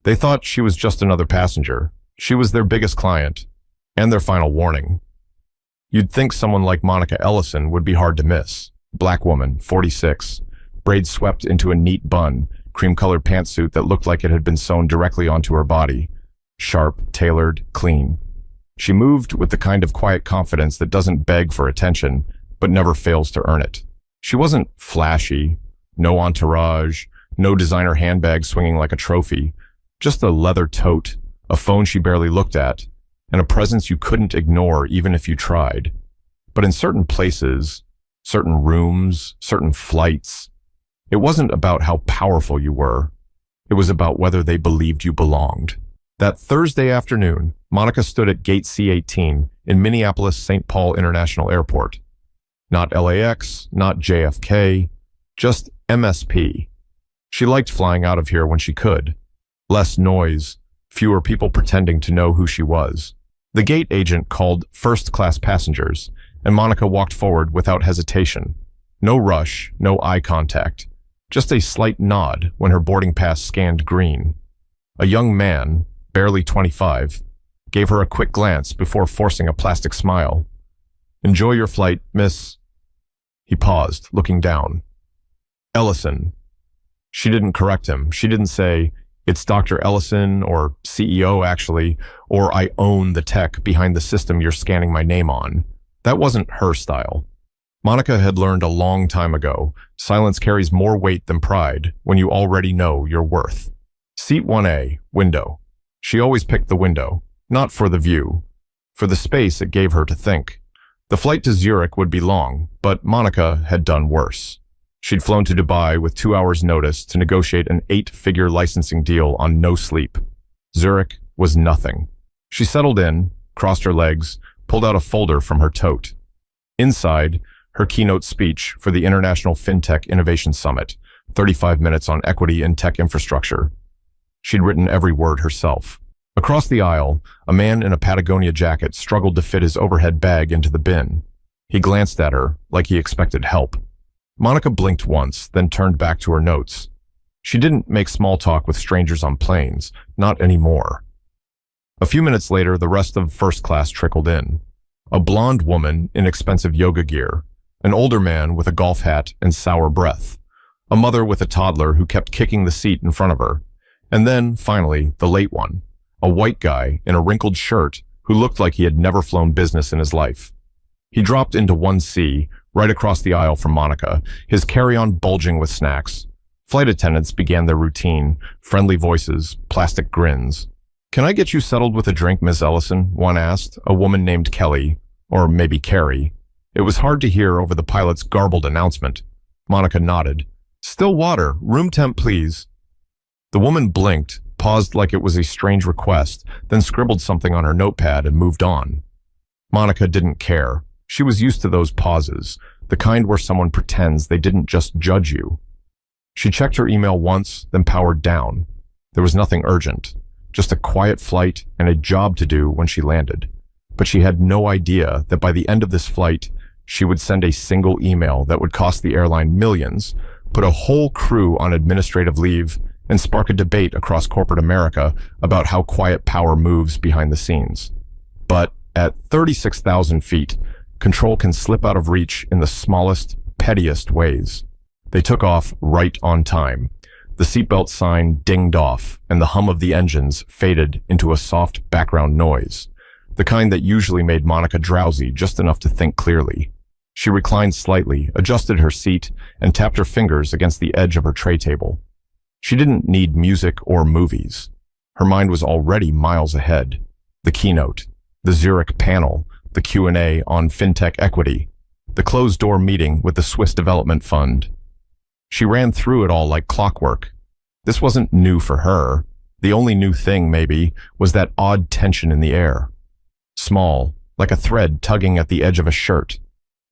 They thought she was just another passenger. She was their biggest client, and their final warning. You'd think someone like Monica Ellison would be hard to miss. Black woman, 46, braids swept into a neat bun, cream-colored pantsuit that looked like it had been sewn directly onto her body. Sharp, tailored, clean. She moved with the kind of quiet confidence that doesn't beg for attention, but never fails to earn it. She wasn't flashy, no entourage, no designer handbag swinging like a trophy, just a leather tote, a phone she barely looked at, and a presence you couldn't ignore even if you tried. But in certain places, certain rooms, certain flights, it wasn't about how powerful you were. It was about whether they believed you belonged. That Thursday afternoon, Monica stood at gate C-18 in Minneapolis-St. Paul International Airport. Not LAX, not JFK, just MSP. She liked flying out of here when she could. Less noise, fewer people pretending to know who she was. The gate agent called first-class passengers, and Monica walked forward without hesitation. No rush, no eye contact, just a slight nod when her boarding pass scanned green. A young man, barely 25, gave her a quick glance before forcing a plastic smile. "Enjoy your flight, miss." He paused, looking down. "Ellison." She didn't correct him. She didn't say, "It's Dr. Ellison," or "CEO, actually," or "I own the tech behind the system you're scanning my name on." That wasn't her style. Monica had learned a long time ago, silence carries more weight than pride when you already know your worth. Seat 1A, window. She always picked the window, not for the view, for the space it gave her to think. The flight to Zurich would be long, but Monica had done worse. She'd flown to Dubai with 2 hours' notice to negotiate an 8-figure licensing deal on no sleep. Zurich was nothing. She settled in, crossed her legs, pulled out a folder from her tote. Inside, her keynote speech for the International FinTech Innovation Summit, 35 minutes on equity in tech infrastructure. She'd written every word herself. Across the aisle, a man in a Patagonia jacket struggled to fit his overhead bag into the bin. He glanced at her like he expected help. Monica blinked once, then turned back to her notes. She didn't make small talk with strangers on planes, not anymore. A few minutes later, the rest of first class trickled in. A blonde woman in expensive yoga gear, an older man with a golf hat and sour breath, a mother with a toddler who kept kicking the seat in front of her, and then, finally, the late one, a white guy in a wrinkled shirt who looked like he had never flown business in his life. He dropped into 1C, right across the aisle from Monica, his carry-on bulging with snacks. Flight attendants began their routine, friendly voices, plastic grins. "Can I get you settled with a drink, Miss Ellison?" one asked, a woman named Kelly, or maybe Carrie. It was hard to hear over the pilot's garbled announcement. Monica nodded. "Still water, room temp, please." The woman blinked, paused like it was a strange request, then scribbled something on her notepad and moved on. Monica didn't care. She was used to those pauses, the kind where someone pretends they didn't just judge you. She checked her email once, then powered down. There was nothing urgent, just a quiet flight and a job to do when she landed. But she had no idea that by the end of this flight, she would send a single email that would cost the airline millions, put a whole crew on administrative leave, and spark a debate across corporate America about how quiet power moves behind the scenes. But at 36,000 feet, control can slip out of reach in the smallest, pettiest ways. They took off right on time. The seatbelt sign dinged off, and the hum of the engines faded into a soft background noise, the kind that usually made Monica drowsy just enough to think clearly. She reclined slightly, adjusted her seat, and tapped her fingers against the edge of her tray table. She didn't need music or movies. Her mind was already miles ahead. The keynote, the Zurich panel, the Q&A on fintech equity, the closed-door meeting with the Swiss Development Fund. She ran through it all like clockwork. This wasn't new for her. The only new thing, maybe, was that odd tension in the air. Small, like a thread tugging at the edge of a shirt.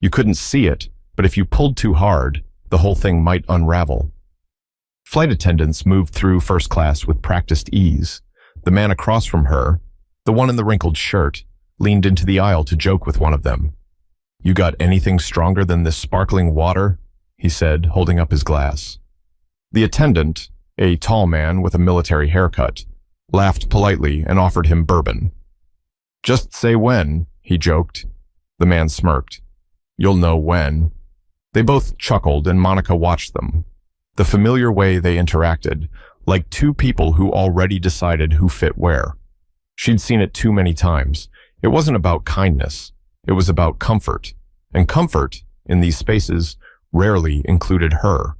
You couldn't see it, but if you pulled too hard, the whole thing might unravel. Flight attendants moved through first class with practiced ease. The man across from her, the one in the wrinkled shirt, leaned into the aisle to joke with one of them. "You got anything stronger than this sparkling water?" he said, holding up his glass. The attendant, a tall man with a military haircut, laughed politely, and offered him bourbon. "Just say when," he joked. The man smirked. "You'll know when." They both chuckled, and Monica watched them. The familiar way they interacted, like two people who already decided who fit where. She'd seen it too many times. It wasn't about kindness. It was about comfort. And comfort, in these spaces, rarely included her.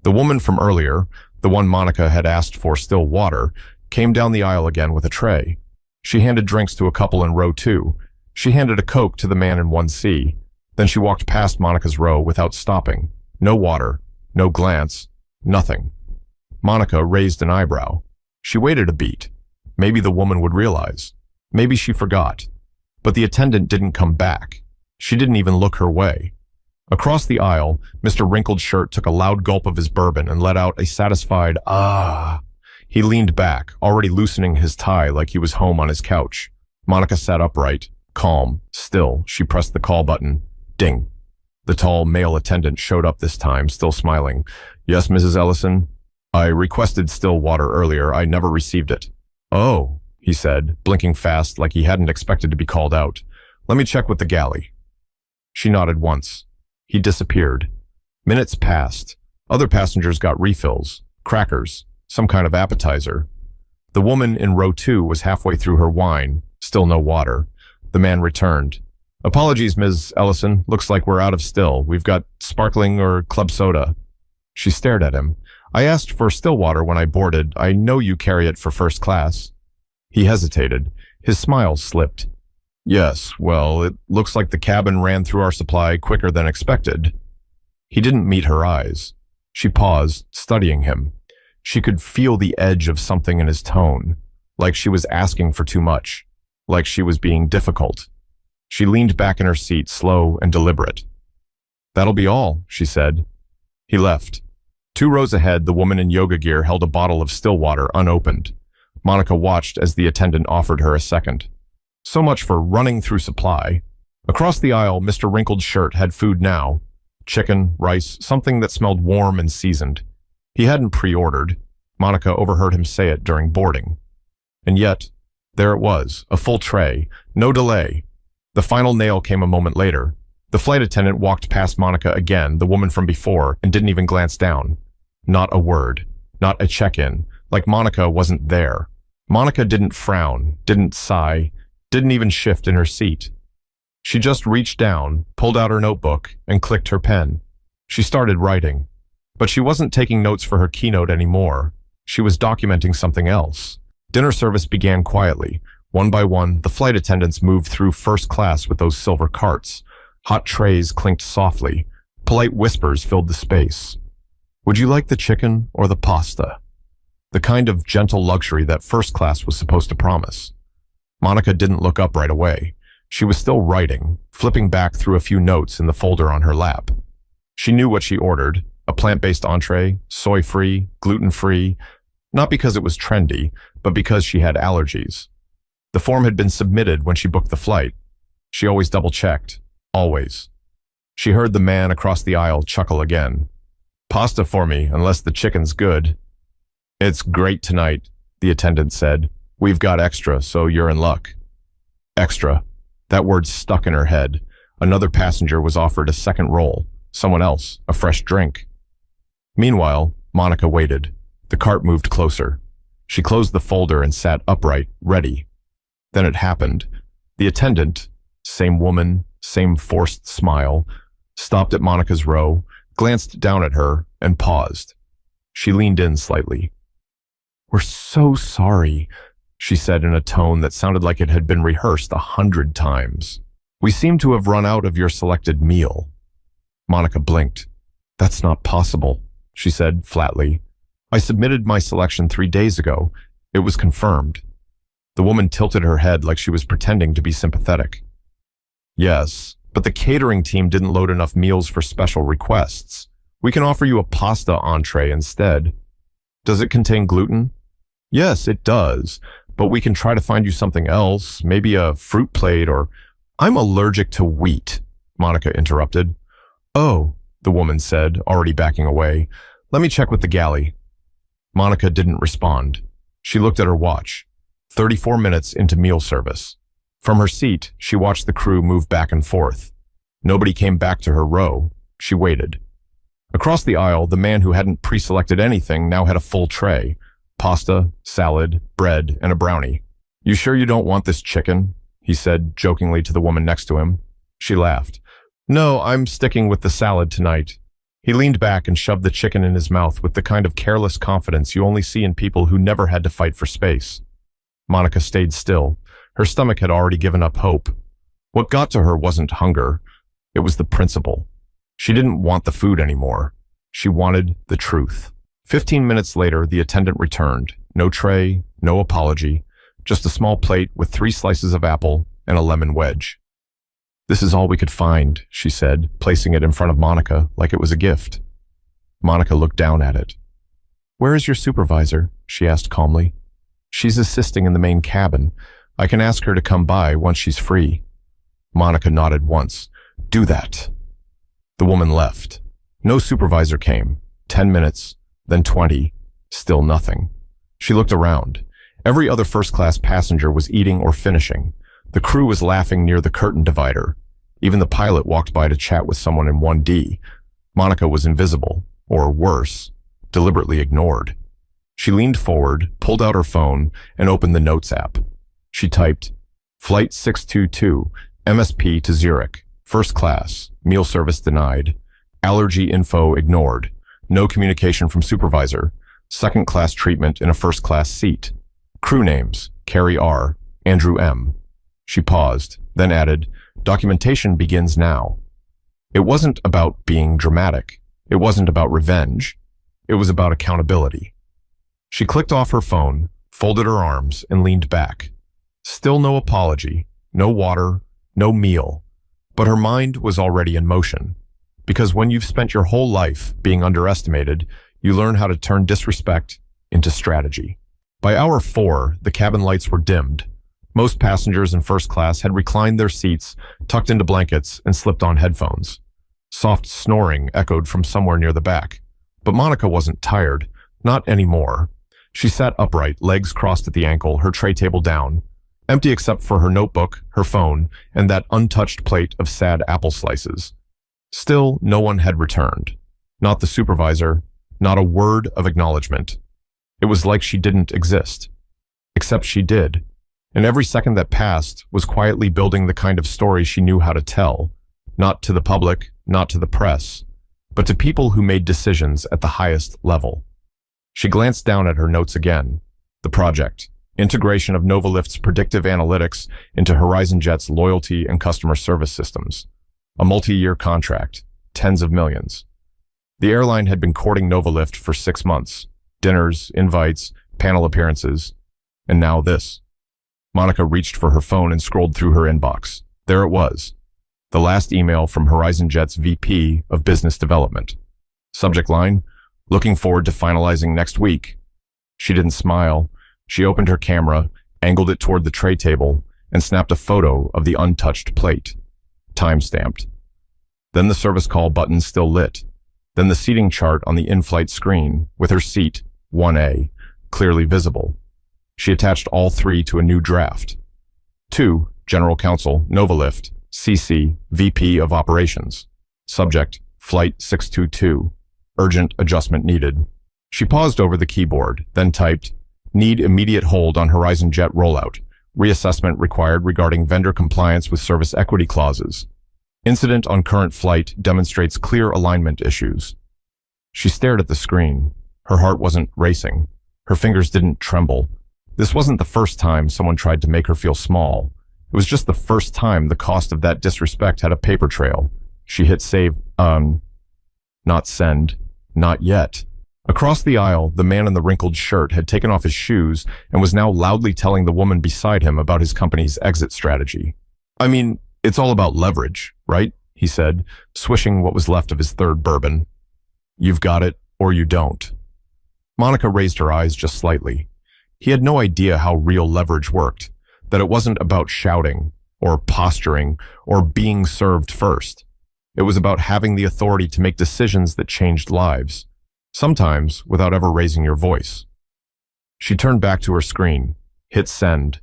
The woman from earlier, the one Monica had asked for still water, came down the aisle again with a tray. She handed drinks to a couple in row 2. She handed a Coke to the man in 1C. Then she walked past Monica's row without stopping. No water, no glance, nothing. Monica raised an eyebrow. She waited a beat. Maybe the woman would realize. Maybe she forgot. But the attendant didn't come back. She didn't even look her way. Across the aisle, Mr. Wrinkled Shirt took a loud gulp of his bourbon and let out a satisfied, "Ah." He leaned back, already loosening his tie like he was home on his couch. Monica sat upright, calm, still. She pressed the call button. Ding. The tall male attendant showed up this time, still smiling. "Yes, Mrs. Ellison? I requested still water earlier. I never received it." "Oh," he said, blinking fast like he hadn't expected to be called out. "Let me check with the galley." She nodded once. He disappeared. Minutes passed. Other passengers got refills, crackers, some kind of appetizer. The woman in row 2 was halfway through her wine, still no water. The man returned. "Apologies, Ms. Ellison. Looks like we're out of still. We've got sparkling or club soda." She stared at him. "I asked for still water when I boarded. I know you carry it for first class." He hesitated. His smile slipped. "Yes, well, it looks like the cabin ran through our supply quicker than expected." He didn't meet her eyes. She paused, studying him. She could feel the edge of something in his tone, like she was asking for too much, like she was being difficult. She leaned back in her seat, slow and deliberate. "That'll be all," she said. He left. 2 rows ahead, the woman in yoga gear held a bottle of still water unopened. Monica watched as the attendant offered her a second. So much for running through supply. Across the aisle, Mr. Wrinkled Shirt had food now. Chicken, rice, something that smelled warm and seasoned. He hadn't pre-ordered. Monica overheard him say it during boarding. And yet, there it was, a full tray, no delay. The final nail came a moment later. The flight attendant walked past Monica again, the woman from before, and didn't even glance down. Not a word, not a check-in, like Monica wasn't there. Monica didn't frown, didn't sigh, didn't even shift in her seat. She just reached down, pulled out her notebook, and clicked her pen. She started writing. But she wasn't taking notes for her keynote anymore. She was documenting something else. Dinner service began quietly. One by one, the flight attendants moved through first class with those silver carts. Hot trays clinked softly. Polite whispers filled the space. "Would you like the chicken or the pasta?" The kind of gentle luxury that first class was supposed to promise. Monica didn't look up right away. She was still writing, flipping back through a few notes in the folder on her lap. She knew what she ordered, a plant-based entree, soy-free, gluten-free, not because it was trendy, but because she had allergies. The form had been submitted when she booked the flight. She always double-checked, always. She heard the man across the aisle chuckle again. "Pasta for me, unless the chicken's good." "It's great tonight," the attendant said. "We've got extra, so you're in luck." Extra. That word stuck in her head. Another passenger was offered a second roll. Someone else, a fresh drink. Meanwhile, Monica waited. The cart moved closer. She closed the folder and sat upright, ready. Then it happened. The attendant, same woman, same forced smile, stopped at Monica's row, glanced down at her, and paused. She leaned in slightly. "We're so sorry," she said in a tone that sounded like it had been rehearsed 100 times. "We seem to have run out of your selected meal." Monica blinked. "That's not possible," she said flatly. "I submitted my selection 3 days ago. It was confirmed." The woman tilted her head like she was pretending to be sympathetic. "Yes, but the catering team didn't load enough meals for special requests. We can offer you a pasta entree instead." "Does it contain gluten?" "Yes, it does, but we can try to find you something else, maybe a fruit plate or—" "I'm allergic to wheat," Monica interrupted. "Oh," the woman said, already backing away. "Let me check with the galley." Monica didn't respond. She looked at her watch. 34 minutes into meal service. From her seat, she watched the crew move back and forth. Nobody came back to her row. She waited. Across the aisle, the man who hadn't pre-selected anything now had a full tray. Pasta, salad, bread, and a brownie. "You sure you don't want this chicken?" he said jokingly to the woman next to him. She laughed. "No, I'm sticking with the salad tonight." He leaned back and shoved the chicken in his mouth with the kind of careless confidence you only see in people who never had to fight for space. Monica stayed still. Her stomach had already given up hope. What got to her wasn't hunger. It was the principle. She didn't want the food anymore. She wanted the truth. 15 minutes later, the attendant returned. No tray, no apology, just a small plate with 3 slices of apple and a lemon wedge. "This is all we could find," she said, placing it in front of Monica like it was a gift. Monica looked down at it. "Where is your supervisor?" she asked calmly. "She's assisting in the main cabin. I can ask her to come by once she's free." Monica nodded once. "Do that." The woman left. No supervisor came. 10 minutes, then 20. Still nothing. She looked around. Every other first-class passenger was eating or finishing. The crew was laughing near the curtain divider. Even the pilot walked by to chat with someone in 1D. Monica was invisible, or worse, deliberately ignored. She leaned forward, pulled out her phone, and opened the Notes app. She typed, "Flight 622, MSP to Zurich, first class, meal service denied, allergy info ignored, no communication from supervisor, second class treatment in a first class seat. Crew names, Carrie R., Andrew M." She paused, then added, "Documentation begins now." It wasn't about being dramatic. It wasn't about revenge. It was about accountability. She clicked off her phone, folded her arms, and leaned back. Still no apology, no water, no meal. But her mind was already in motion. Because when you've spent your whole life being underestimated, you learn how to turn disrespect into strategy. By hour 4, the cabin lights were dimmed. Most passengers in first class had reclined their seats, tucked into blankets, and slipped on headphones. Soft snoring echoed from somewhere near the back. But Monica wasn't tired. Not anymore. She sat upright, legs crossed at the ankle, her tray table down. Empty except for her notebook, her phone, and that untouched plate of sad apple slices. Still, no one had returned. Not the supervisor, not a word of acknowledgement. It was like she didn't exist. Except she did. And every second that passed was quietly building the kind of story she knew how to tell. Not to the public, not to the press, but to people who made decisions at the highest level. She glanced down at her notes again. The project. Integration of Novalift's predictive analytics into HorizonJet's loyalty and customer service systems. A multi-year contract. Tens of millions. The airline had been courting Novalift for 6 months. Dinners, invites, panel appearances. And now this. Monica reached for her phone and scrolled through her inbox. There it was. The last email from HorizonJet's VP of Business Development. Subject line, "Looking forward to finalizing next week." She didn't smile. She opened her camera, angled it toward the tray table, and snapped a photo of the untouched plate. Time-stamped. Then the service call button still lit. Then the seating chart on the in-flight screen, with her seat, 1A, clearly visible. She attached all 3 to a new draft. 2, General Counsel, Novalift, CC, VP of Operations. Subject, Flight 622. Urgent adjustment needed. She paused over the keyboard, then typed, "Need immediate hold on HorizonJet rollout. Reassessment required regarding vendor compliance with service equity clauses. Incident on current flight demonstrates clear alignment issues." She stared at the screen. Her heart wasn't racing. Her fingers didn't tremble. This wasn't the first time someone tried to make her feel small. It was just the first time the cost of that disrespect had a paper trail. She hit save, not send, not yet. Across the aisle, the man in the wrinkled shirt had taken off his shoes and was now loudly telling the woman beside him about his company's exit strategy. "I mean, it's all about leverage, right?" he said, swishing what was left of his third bourbon. "You've got it, or you don't." Monica raised her eyes just slightly. He had no idea how real leverage worked, that it wasn't about shouting, or posturing, or being served first. It was about having the authority to make decisions that changed lives, sometimes without ever raising your voice. She turned back to her screen. hit send,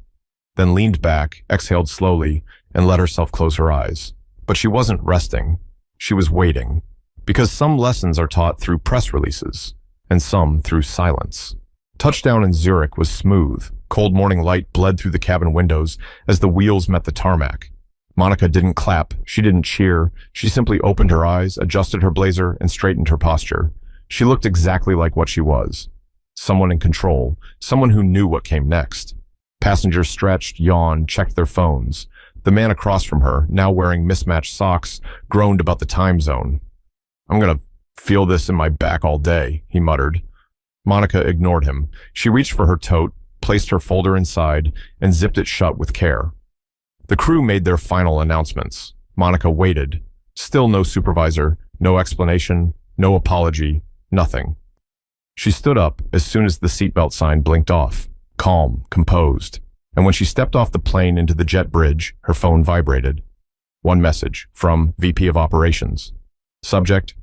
then leaned back, exhaled slowly, and let herself close her eyes. But she wasn't resting. She was waiting. Because some lessons are taught through press releases, and some through silence. Touchdown in Zurich was smooth. Cold morning light bled through the cabin windows as the wheels met the tarmac. Monica didn't clap. She didn't cheer. She simply opened her eyes, adjusted her blazer, and straightened her posture. She looked exactly like what she was. Someone in control. Someone who knew what came next. Passengers stretched, yawned, checked their phones. The man across from her, now wearing mismatched socks, groaned about the time zone. "I'm gonna feel this in my back all day," he muttered. Monica ignored him. She reached for her tote, placed her folder inside, and zipped it shut with care. The crew made their final announcements. Monica waited. Still no supervisor, no explanation, no apology, nothing. She stood up as soon as the seatbelt sign blinked off, calm, composed. And when she stepped off the plane into the jet bridge, her phone vibrated. One message from VP of Operations. Subject,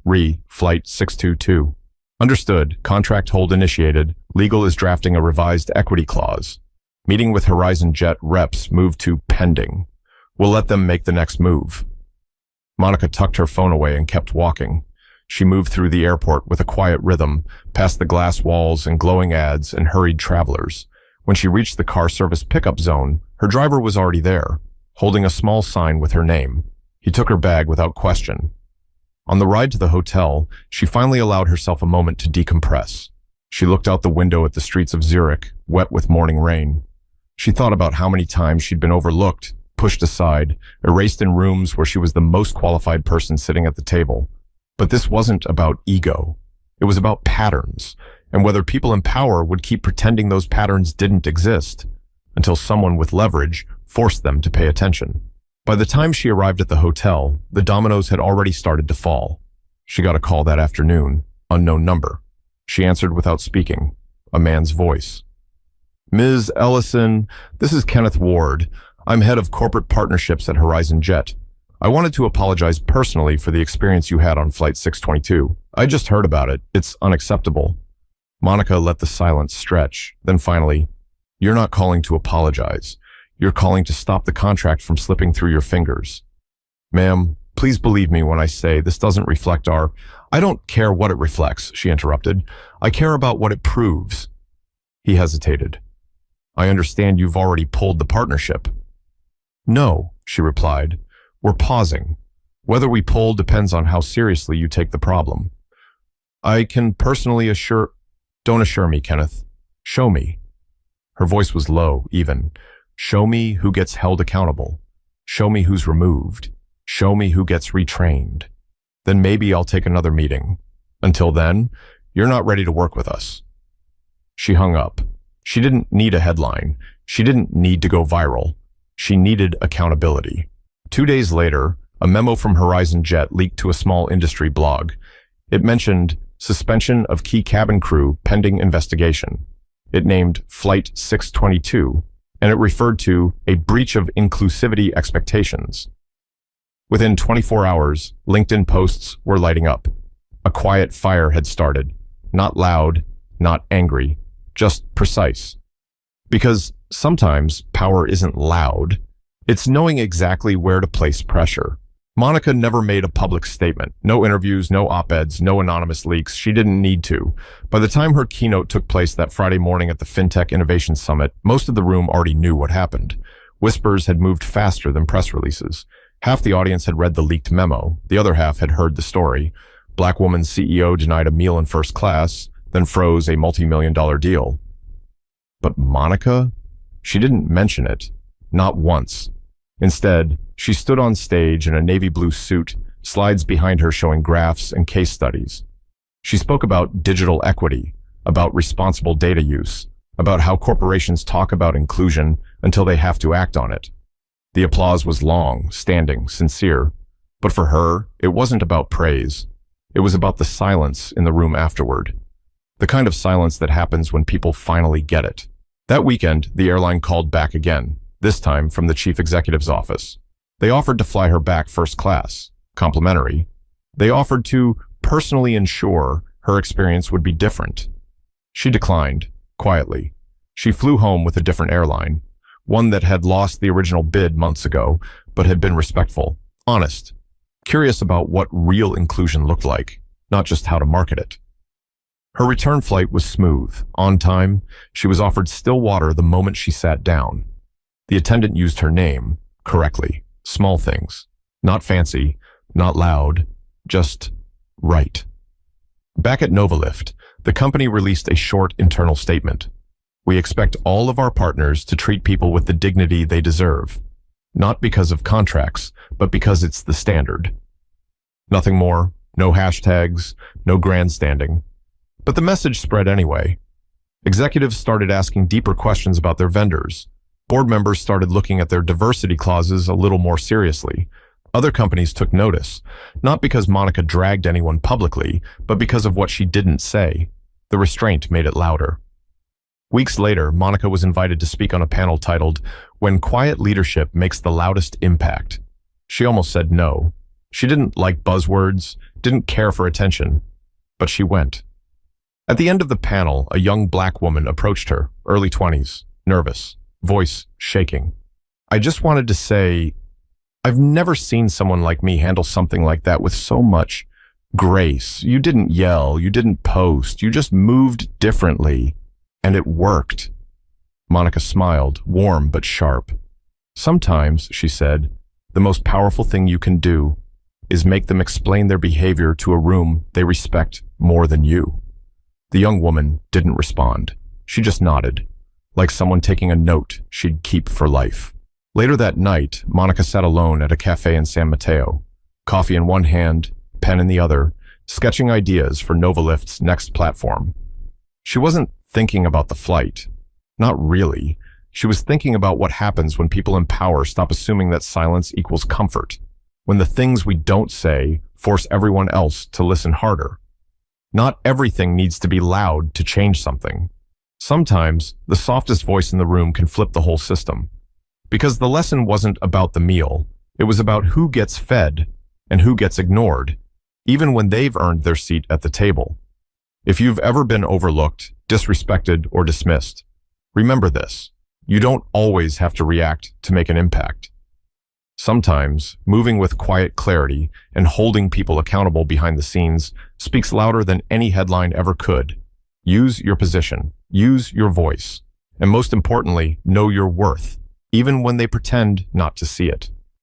Flight 622. Understood, contract hold initiated. Legal is drafting a revised equity clause. Meeting with Horizon Jet reps moved to pending. We'll let them make the next move. Monica tucked her phone away and kept walking. She moved through the airport with a quiet rhythm, past the glass walls and glowing ads and hurried travelers. When she reached the car service pickup zone, her driver was already there, holding a small sign with her name. He took her bag without question. On the ride to the hotel, she finally allowed herself a moment to decompress. She looked out the window at the streets of Zurich, wet with morning rain. She thought about how many times she'd been overlooked, pushed aside, erased in rooms where she was the most qualified person sitting at the table. But this wasn't about ego. It was about patterns, and whether people in power would keep pretending those patterns didn't exist, until someone with leverage forced them to pay attention. By the time she arrived at the hotel, the dominoes had already started to fall. She got a call that afternoon, unknown number. She answered without speaking, a man's voice. "Ms. Ellison, this is Kenneth Ward. I'm head of corporate partnerships at Horizon Jet. I wanted to apologize personally for the experience you had on Flight 622. I just heard about it. It's unacceptable." Monica let the silence stretch. Then finally, "You're not calling to apologize. You're calling to stop the contract from slipping through your fingers. Ma'am, please believe me when I say this doesn't reflect our—" "I don't care what it reflects," she interrupted. "I care about what it proves." He hesitated. "I understand you've already pulled the partnership." "No," she replied. "We're pausing. Whether we pull depends on how seriously you take the problem." "I can personally assure—" "Don't assure me, Kenneth. Show me." Her voice was low, even. "Show me who gets held accountable. Show me who's removed. Show me who gets retrained. Then maybe I'll take another meeting. Until then, you're not ready to work with us." She hung up. She didn't need a headline. She didn't need to go viral. She needed accountability. 2 days later, a memo from Horizon Jet leaked to a small industry blog. It mentioned suspension of key cabin crew pending investigation. It named Flight 622, and it referred to a breach of inclusivity expectations. Within 24 hours, LinkedIn posts were lighting up. A quiet fire had started. Not loud, not angry, just precise. Because sometimes power isn't loud. It's knowing exactly where to place pressure. Monica never made a public statement. No interviews, no op-eds, no anonymous leaks. She didn't need to. By the time her keynote took place that Friday morning at the FinTech Innovation Summit, most of the room already knew what happened. Whispers had moved faster than press releases. Half the audience had read the leaked memo. The other half had heard the story. Black woman CEO denied a meal in first class, then froze a multi-million-dollar deal. But Monica? She didn't mention it. Not once. Instead, she stood on stage in a navy blue suit, slides behind her showing graphs and case studies. She spoke about digital equity, about responsible data use, about how corporations talk about inclusion until they have to act on it. The applause was long, standing, sincere. But for her, it wasn't about praise. It was about the silence in the room afterward. The kind of silence that happens when people finally get it. That weekend, the airline called back again, this time from the chief executive's office. They offered to fly her back first class, complimentary. They offered to personally ensure her experience would be different. She declined, quietly. She flew home with a different airline, one that had lost the original bid months ago, but had been respectful, honest, curious about what real inclusion looked like, not just how to market it. Her return flight was smooth, on time. She was offered still water the moment she sat down. The attendant used her name correctly. Small things. Not fancy, not loud, just right. Back at Novalift, the company released a short internal statement. We expect all of our partners to treat people with the dignity they deserve, not because of contracts, but because it's the standard. Nothing more, no hashtags, no grandstanding. But the message spread anyway. Executives started asking deeper questions about their vendors. Board members started looking at their diversity clauses a little more seriously. Other companies took notice, not because Monica dragged anyone publicly, but because of what she didn't say. The restraint made it louder. Weeks later, Monica was invited to speak on a panel titled, "When Quiet Leadership Makes the Loudest Impact." She almost said no. She didn't like buzzwords, didn't care for attention, but she went. At the end of the panel, a young black woman approached her, early 20s, nervous, voice shaking. "I just wanted to say, I've never seen someone like me handle something like that with so much grace. You didn't yell, you didn't post, you just moved differently, and it worked." Monica smiled, warm but sharp. "Sometimes," she said, "the most powerful thing you can do is make them explain their behavior to a room they respect more than you." The young woman didn't respond. She just nodded, like someone taking a note she'd keep for life. Later that night, Monica sat alone at a cafe in San Mateo, coffee in one hand, pen in the other, sketching ideas for Novalift's next platform. She wasn't thinking about the flight. Not really. She was thinking about what happens when people in power stop assuming that silence equals comfort, when the things we don't say force everyone else to listen harder. Not everything needs to be loud to change something. Sometimes, the softest voice in the room can flip the whole system. Because the lesson wasn't about the meal, it was about who gets fed and who gets ignored, even when they've earned their seat at the table. If you've ever been overlooked, disrespected, or dismissed, remember this: you don't always have to react to make an impact. Sometimes, moving with quiet clarity and holding people accountable behind the scenes speaks louder than any headline ever could. Use your position, use your voice, and most importantly, know your worth, even when they pretend not to see it.